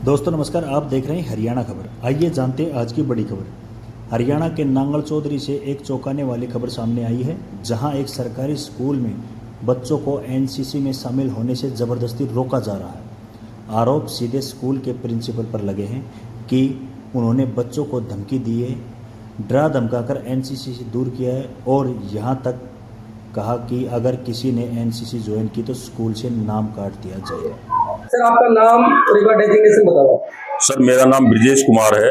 दोस्तों नमस्कार, आप देख रहे हैं हरियाणा खबर। आइए जानते हैं आज की बड़ी खबर। हरियाणा के नांगल चौधरी से एक चौंकाने वाली खबर सामने आई है, जहां एक सरकारी स्कूल में बच्चों को एनसीसी में शामिल होने से ज़बरदस्ती रोका जा रहा है। आरोप सीधे स्कूल के प्रिंसिपल पर लगे हैं कि उन्होंने बच्चों को धमकी दी है, डरा धमकाकर एनसीसी से दूर किया है और यहां तक कहा कि अगर किसी ने एनसीसी ज्वाइन की तो स्कूल से नाम काट दिया जाएगा। सर आपका नाम और एक बार डेजिग्नेशन बताओ। सर मेरा नाम ब्रिजेश कुमार है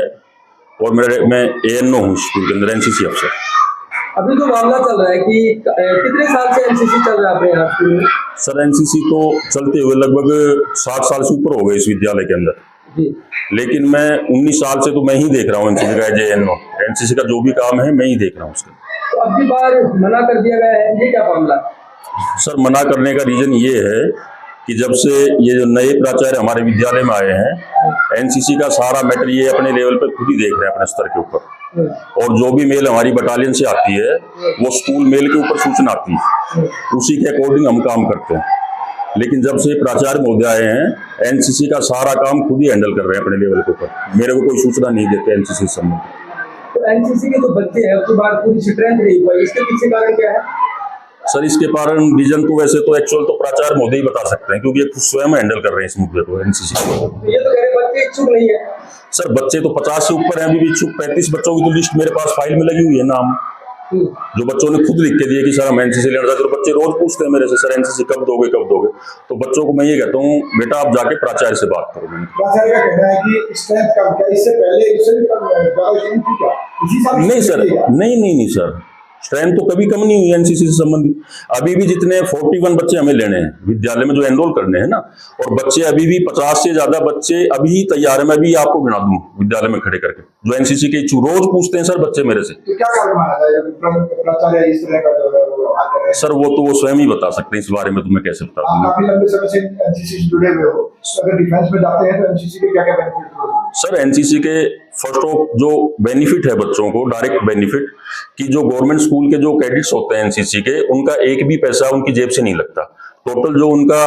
और मैं एएनओ हूँ स्कूल के अंदर, एनसीसी अफसर। अभी जो मामला चल रहा है कि कितने साल से एनसीसी चल रहा है आपके यहाँ स्कूल में? सर एनसीसी तो चलते हुए लगभग 60 साल से ऊपर हो गए इस विद्यालय के अंदर जी। लेकिन मैं 19 साल से तो मैं ही देख रहा हूँ एनसीसी का एएनओ। एनसीसी का जो भी काम है मैं ही देख रहा हूँ उसका। तो अब की बार मना कर दिया गया है, ये क्या मामला? सर मना करने का रीजन ये है कि जब से ये जो नए प्राचार्य हमारे विद्यालय में आए हैं, एनसीसी का सारा मैटर ये अपने लेवल पे खुद ही देख रहे हैं अपने स्तर के ऊपर। और जो भी मेल हमारी बटालियन से आती है वो स्कूल मेल के ऊपर सूचना आती है, उसी के अकॉर्डिंग हम काम करते हैं। लेकिन जब से प्राचार्य महोदय आए हैं, एनसीसी का सारा काम खुद ही हैंडल कर रहे हैं अपने लेवल के ऊपर। मेरे को कोई सूचना नहीं देते एनसीसी से संबंधित। तो एनसीसी के जो बच्चे हैं उसके बाद पूरी स्ट्रेंथ नहीं हुआ, इसके पीछे कारण क्या है? सर इसके कारण रीजन तो वैसे तो एक्चुअल तो प्राचार्य महोदय ही बता सकते हैं, क्योंकि ये खुद स्वयं हैंडल कर रहे हैं इस मुद्दे को एनसीसी को। ये तो कह रहे बच्चे इच्छुक नहीं है। सर बच्चे तो 50 से ऊपर हैं, अभी भी इच्छुक 35 बच्चों की तो लिस्ट मेरे पास फाइल में लगी हुई है नाम, जो बच्चों ने खुद लिख के दिए कि सर हम एनसीसी लेना चाहते हैं। तो बच्चे रोज पूछते हैं मेरे से, सर एनसीसी कब दोगे कब दोगे। तो बच्चों को मैं ये कहता हूँ बेटा आप जाके प्राचार्य से बात करो। प्राचार्य का कहना है कि स्ट्रेंथ कम क्या, इससे पहले इससे भी कम स्ट्रेंथ थी क्या? इसी साल नहीं सर, नहीं सर, स्ट्रेंथ तो कभी कम नहीं हुई एनसीसी से संबंधित। अभी भी जितने 41 बच्चे हमें लेने हैं विद्यालय में जो एनरोल करने हैं ना, और बच्चे अभी भी 50 से ज्यादा बच्चे अभी तैयार है। मैं भी आपको गिना दूं विद्यालय में खड़े करके जो एनसीसी के इच्छुक। रोज पूछते हैं सर बच्चे मेरे से। तो क्या कारण माना जाए प्राचार्य इस तरह का व्यवहार कर रहे हैं? सर वो तो वो स्वयं ही बता सकते हैं, इस बारे में तो मैं कैसे बता दूंगा। काफी लंबे समय से एनसीसी से जुड़े हुए हो, अगर डिफेंस में जाते हैं तो एनसीसी के क्या क्या बेनिफिट होते हैं? सर एनसीसी के फर्स्ट ऑफ जो बेनिफिट है बच्चों को, डायरेक्ट बेनिफिट कि जो गवर्नमेंट स्कूल के जो कैडेट्स होते हैं एनसीसी के, उनका एक भी पैसा उनकी जेब से नहीं लगता। टोटल जो उनका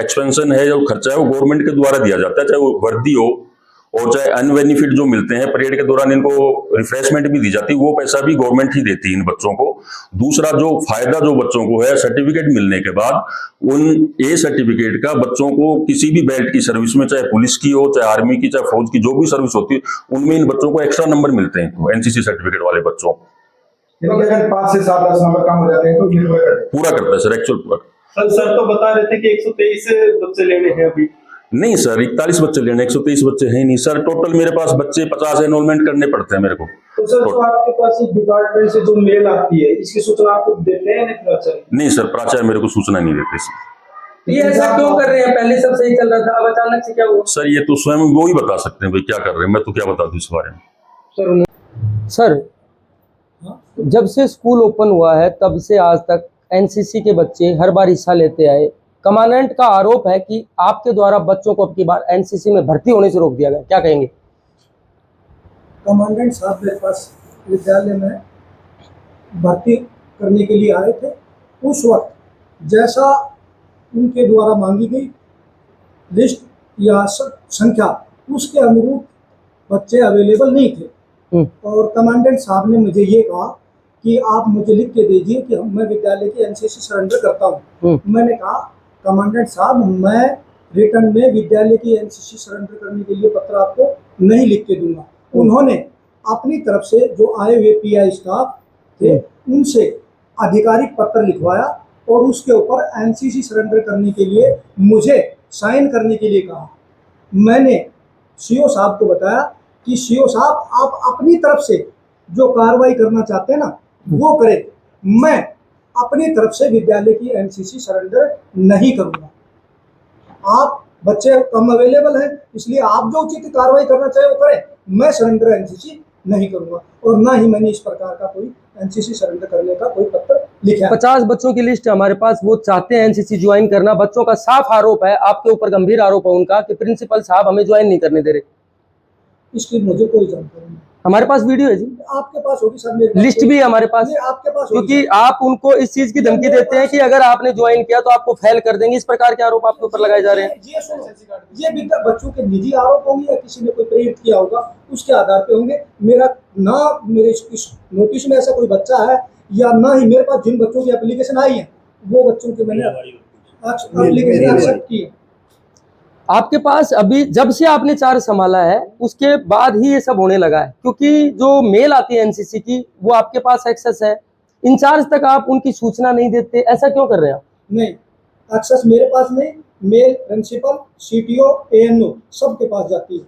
एक्सपेंशन है, जो खर्चा है, वो गवर्नमेंट के द्वारा दिया जाता है, चाहे वो वर्दी हो और चाहे अन्य बेनिफिट जो मिलते हैं। परेड के दौरान इनको रिफ्रेशमेंट भी दी जाती है, वो पैसा भी गवर्नमेंट ही देती है इन बच्चों को। दूसरा जो फायदा जो बच्चों को है, सर्टिफिकेट मिलने के बाद उन ए सर्टिफिकेट का बच्चों को किसी भी बेल्ट की सर्विस में, चाहे पुलिस की हो, चाहे आर्मी की, चाहे फौज की, जो भी सर्विस होती है, उनमें इन बच्चों को एक्स्ट्रा नंबर मिलते हैं एनसीसी सर्टिफिकेट वाले बच्चों। अगर 5 से 7 10 नंबर कम हो जाते हैं तो ये पूरा करता है सर, एक्चुअल पूरा। सर तो बता रहे थे कि 123 बच्चे लेने हैं अभी। नहीं सर, 41 बच्चे लेने, 123 बच्चे हैं नहीं सर। टोटल मेरे पास बच्चे 50 एनरोलमेंट करने पड़ते हैं मेरे को। तो सर तो आपके पास डिपार्टमेंट से जो मेल आती है, इसकी सूचना आपको देते हैं नहीं प्राचार्य? नहीं सर, प्राचार्य मेरे को सूचना नहीं देते सर। ये ऐसा क्यों कर रहे हैं? पहले सब सही चल रहा था, अब अचानक से क्या हुआ? सर ये तो स्वयं वो ही बता सकते हैं भाई क्या कर रहे हैं, मैं तो क्या बता दूं इस बारे में। सर जब से स्कूल ओपन हुआ है तब से आज तक एनसीसी के बच्चे हर बार हिस्सा लेते आए। कमांडेंट का आरोप है कि आपके द्वारा बच्चों को अब की बार एनसीसी में भर्ती होने से रोक दिया गया, क्या कहेंगे? कमांडेंट साहब मेरे पास विद्यालय में भर्ती करने के लिए आए थे। उस वक्त जैसा उनके द्वारा मांगी गई लिस्ट या संख्या, उसके अनुरूप बच्चे अवेलेबल नहीं थे। और कमांडेंट साहब ने मुझे ये कहा कि आप मुझे लिख के दीजिए कि मैं विद्यालय की एनसीसी सरेंडर करता हूँ। मैंने कहा कमांडेंट साहब मैं रिटर्न में विद्यालय की एनसीसी सरेंडर करने के लिए पत्र आपको नहीं लिख के दूंगा। उन्होंने अपनी तरफ से जो आए हुए पीआई स्टाफ थे उनसे आधिकारिक पत्र लिखवाया और उसके ऊपर एनसीसी सरेंडर करने के लिए मुझे साइन करने के लिए कहा। मैंने सीओ साहब को बताया कि सीओ साहब आप अपनी तरफ से जो कार्रवाई करना चाहते हैं ना वो करें, मैं अपनी तरफ से विद्यालय की एनसीसी सरेंडर नहीं करूंगा। आप बच्चे कम अवेलेबल हैं, इसलिए आप जो उचित कार्रवाई करना चाहे वो करें, मैं सरेंडर एनसीसी नहीं करूंगा। और ना ही मैंने इस प्रकार का कोई एनसीसी सरेंडर करने का कोई पत्र लिखा। 50 बच्चों की लिस्ट है हमारे पास, वो चाहते हैं एनसीसी ज्वाइन करना। बच्चों का साफ आरोप है, आपके ऊपर गंभीर आरोप है उनका कि प्रिंसिपल साहब हमें ज्वाइन नहीं करने दे रहे। इसकी मुझे कोई जानकारी नहीं। हमारे पास वीडियो है जी, आपके पास होगी सर, मेरे पास लिस्ट कोई- भी है हमारे पास, नहीं, आपके पास होगी क्योंकि सर। आप उनको इस चीज की धमकी देते हैं कि अगर आपने ज्वाइन किया तो आपको फेल कर देंगे। इस प्रकार के आरोप आपके ऊपर लगाए जा रहे हैं। ये सुनो, ये भी बच्चों के निजी आरोप होंगे या किसी ने कोई प्रेरित किया होगा, उसके आधार पे होंगे। मेरा ना मेरे इस नोटिस में ऐसा कोई बच्चा है, या ना ही मेरे पास जिन बच्चों की एप्लीकेशन आई है वो बच्चों के मैंने एप्लीकेशन एक्सेप्ट की है। आपके पास अभी जब से आपने चार्ज संभाला है उसके बाद ही ये सब होने लगा है, क्योंकि जो मेल आती है एनसीसी की वो आपके पास एक्सेस है, इंचार्ज तक आप उनकी सूचना नहीं देते, ऐसा क्यों कर रहे हैं आप? नहीं, एक्सेस मेरे पास नहीं, मेल प्रिंसिपल, सीटीओ, एएनओ सबके पास जाती है।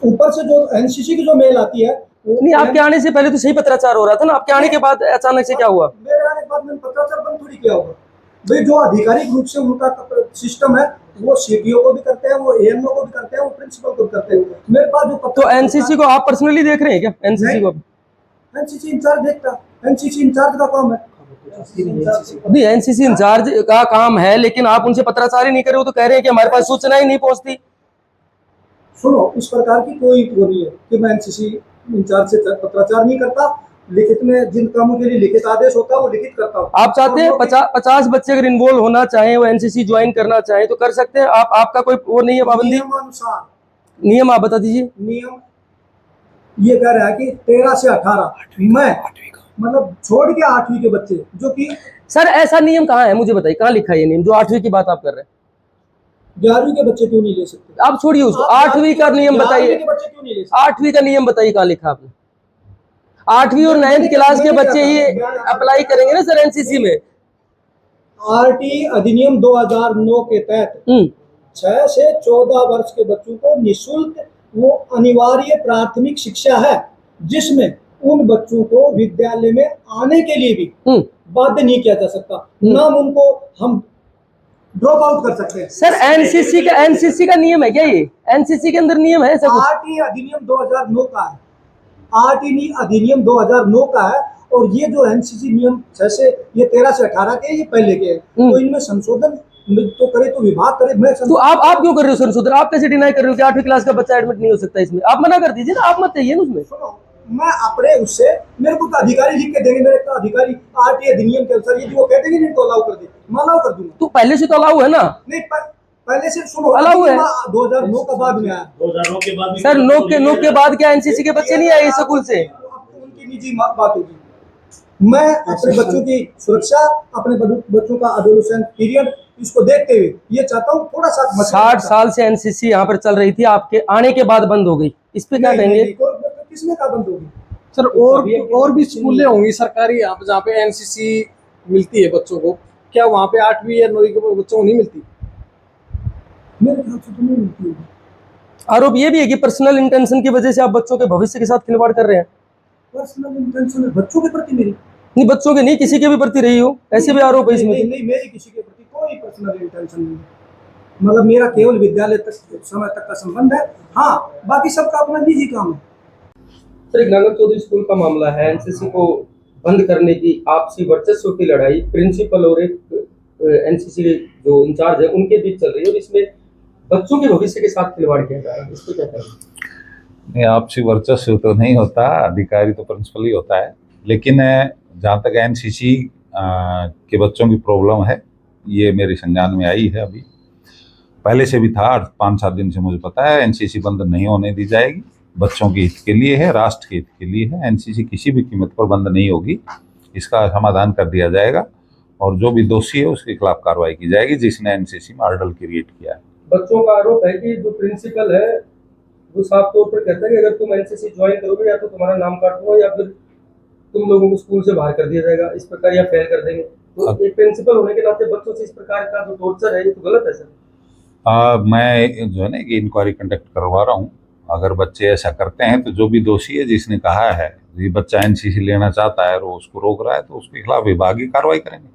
ऊपर से जो एनसीसी की जो मेल आती है वो नहीं, आपके आने से पहले तो सही पत्राचार हो रहा था ना, आपके आने के बाद अचानक से क्या हुआ? मेरे आने के बाद मैंने पत्राचार बंद थोड़ी किया होगा भाई। जो आधिकारिक रूप से उनका सिस्टम है वो सीटीओ को भी करते हैं, वो एएनओ को भी करते हैं, वो प्रिंसिपल को भी करते हैं। मेरे पास जो तो एनसीसी को आप पर्सनली देख रहे हैं क्या? एनसीसी को एनसीसी इंचार्ज देखता, एनसीसी इंचार्ज का काम है। नहीं, एनसीसी इंचार्ज का काम है, लेकिन आप उनसे पत्राचार ही नहीं कर रहे हो तो कह रहे हैं कि हमारे पास सूचना ही नहीं पहुंचती। सुनो, इस प्रकार की कोई वो नहीं है कि मैं एनसीसी इंचार्ज से पत्राचार नहीं करता। लिखित में जिन कामों के लिए लिखित आदेश होता है वो लिखित करता हूँ। आप चाहते हैं 50 बच्चे अगर इन्वॉल्व होना चाहें, वो एनसीसी ज्वाइन करना चाहें तो कर सकते हैं आप, आपका कोई वो नहीं है पाबंदी? नियमानुसार नियम आप बता दीजिए। नियम ये कह रहा है कि 13 से 18 मैं मतलब छोड़ के 8वीं के बच्चे जो कि सर ऐसा नियम कहाँ है, मुझे बताइए, कहाँ लिखा है ये नियम जो 8वीं की बात आप कर रहे हैं? 11वीं के बच्चे क्यों नहीं ले सकते? आप छोड़िए उसको, 8वीं का नियम 11वीं बताइए, के बच्चे क्यों नहीं ले सकते? 8वीं का नियम बताइए कहाँ लिखा आपने? 8वीं और 9th क्लास के बच्चे ही अप्लाई करेंगे ना सर एनसीसी में? आरटी अधिनियम 2009 के तहत 6 से 14 वर्ष के बच्चों को निःशुल्क वो अनिवार्य प्राथमिक शिक्षा है, जिसमें उन बच्चों को विद्यालय में आने के लिए भी बाध्य नहीं किया जा सकता, ना उनको हम ड्रॉप आउट कर सकते हैं। सर एनसीसी का नियम है क्या ये? एनसीसी के अंदर नियम है ऐसा कुछ? आरटी अधिनियम 2009 का है, आरटी अधिनियम 2009 का है। और ये जो एनसीसी नियम 6 से ये 13 से 18 के ये पहले के हैं, तो इनमें संशोधन तो करे तो विभाग करे। मैं तो आप क्यों कर रहे हो संशोधन? आप कैसे डिनाई कर रहे हो कि 8वीं क्लास का बच्चा एडमिट नहीं हो सकता इसमें? आप मना कर दीजिए ना, आप मत चाहिए ना उसमें। सुनो, मैं अपने उससे मेरे को तो अधिकारी लिख के देंगे, मेरे तो अधिकारी आरटी अधिनियम के अनुसार यदि वो कहते हैं कि इनको अलाउ कर दे, मैं अलाउ कर दूंगा। तो पहले से तो अलाउ है ना? नहीं, पहले से सुनो, अलाउ है। 2009 का बाद में आया। 2009 के बाद सर नो के बाद क्या एनसीसी के बच्चे नहीं आए स्कूल से? उनकी निजी बात होगी। मैं अपने बच्चों की सुरक्षा, अपने बच्चों का एडोलेसेंट पीरियड इसको देखते हुए ये चाहता हूँ थोड़ा सा 60 साल से एनसीसी यहाँ पर चल रही थी, आपके आने के बाद बंद हो गई, इस पे क्या कहेंगे? किसमें का बंद होगी? सर और भी स्कूलें होंगी सरकारी यहाँ पे जहाँ पे एनसीसी मिलती है बच्चों को, क्या वहाँ पे 8वीं या 9वीं के बच्चों को नहीं मिलती? मेरे ख्याल से तो नहीं मिलती होगी। आरोप ये भी है कि पर्सनल इंटेंशन की वजह से आप बच्चों के भविष्य के साथ खिलवाड़ कर रहे हैं। पर्सनल इंटेंशन है बच्चों के प्रति मेरी? नहीं, बच्चों के नहीं, किसी के भी प्रति रही हो, ऐसे भी आरोप है इसमें। नहीं, मेरी किसी के प्रति कोई पर्सनल इंटेंशन नहीं है। मतलब मेरा केवल विद्यालय तक समय तक का संबंध है। हाँ, बाकी सबका अपना निजी काम है। सर, एक नागर चौधरी स्कूल का मामला है, एनसीसी को बंद करने की आपसी वर्चस्व की लड़ाई प्रिंसिपल और एक एनसीसी के जो इंचार्ज है उनके बीच चल रही है, और इसमें बच्चों के भविष्य के साथ खिलवाड़ किया जा रहा है, इसको क्या कहेंगे? नहीं, आपसी वर्चस्व तो नहीं होता, अधिकारी तो प्रिंसिपल ही होता है। लेकिन जहाँ तक एनसीसी के बच्चों की प्रॉब्लम है, ये मेरे संज्ञान में आई है। अभी पहले से भी था, 5-7 दिन से मुझे पता है एनसीसी बंद नहीं होने दी जाएगी। बच्चों के हित के लिए है, राष्ट्र के हित के लिए है। एनसीसी किसी भी कीमत पर बंद नहीं होगी, इसका समाधान कर दिया जाएगा और जो भी दोषी है उसके खिलाफ कार्रवाई की जाएगी जिसने एनसीसी में हर्डल क्रिएट किया है। बच्चों का आरोप है कि जो प्रिंसिपल है वो साफ तौर पर कहता है कि अगर तुम एनसीसी ज्वाइन करोगे या तो तुम्हारा नाम काटूंगा या फिर तुम लोगों को स्कूल से बाहर कर दिया जाएगा, इस प्रकार या फेल कर देंगे। तो एक प्रिंसिपल होने के नाते बच्चों से इस प्रकार का जो टॉर्चर है ये तो गलत है सर। मैं जो है ना कि इंक्वायरी कंडक्ट करवा रहा हूँ। अगर बच्चे ऐसा करते हैं तो जो भी दोषी है, जिसने कहा है ये बच्चा एनसीसी लेना चाहता है और वो उसको रोक रहा है, तो उसके खिलाफ विभागीय कार्रवाई करेंगे।